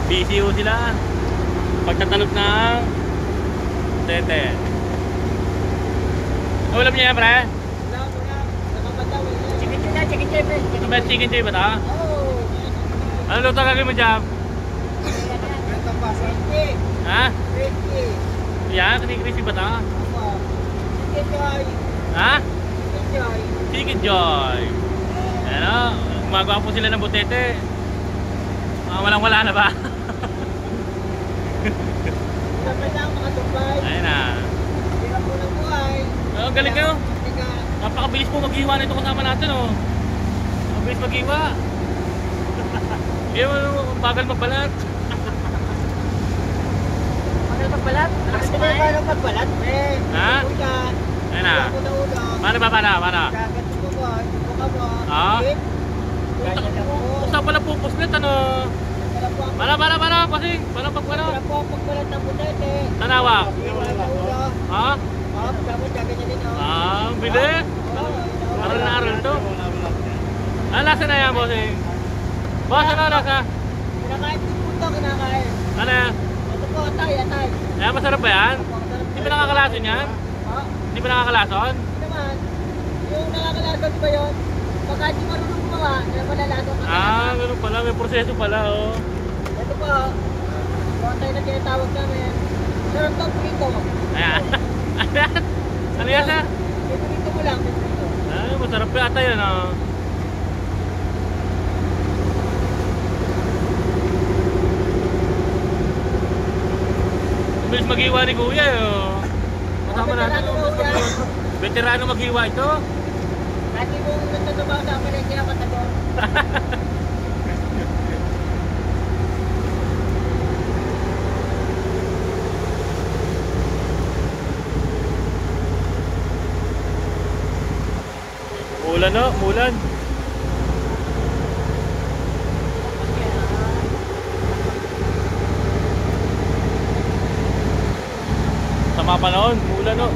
Busy ho sila. Pagtatalog ng tete. Ulam niya yan, pre? Chicken choy na, chicken choy, pre. Ito ba chicken choy ba ito? Oo. Ano luto gagawin mo dyan? Ha? Yan, kini-crispy ba ito? Chicken choy. Ha? Chicken choy. Chicken joy. Ano? Gumagawa po sila ng butete. Walang-wala na ba? Dapat lang makatumbay. Ayun na. Hirap po ng buhay. Oh, galing kayo. Napakabilis po maghiwa nito kasama natin, oh. Mabilis maghiwa. Bagal magbalat. Bagal magbalat? Malakas kumain. Bagal magbalat, pre. Ha? Ayun na. Paano ba? Gagat mo po. Buka mo. Ah? Ganyan lang po. Kung saan pala pupuslit, ano? Para, pasing. Para pagpano. Hirap po pagbalat ng butete. Tanawa. Ha? Gaganyan din, oh. Ah, bilis. Aral na aral to. Ah, lasa na yan, bossing. Boss, ano lasa? Kinakain po ito, kinakain. Ano yan? Ito po, atay. Ayan, masarap ba yan? Hindi ba nakakalason yan? Hindi ba nakakalason? Hindi naman. Yung nakakalason ba yun? Pagka di marunong gumawa, malalaso ka. Ah, ganun pala. May proseso pala, oh. Ito po, atay na tinatawag namin. Sarap to, prito. Ayan. Ayan. Ano yan, sir? Prito mo lang, prito. Ay, masarap pa ata yan, oh. Bilis maghiwa ni Kuya, oh. Kasama natin, oh. Veterano maghiwa ito. Lagi mong nagtatrabaho sa akin, hindi naman tagong. Mulan, no? Mulan. Sama panahon, mulan, no?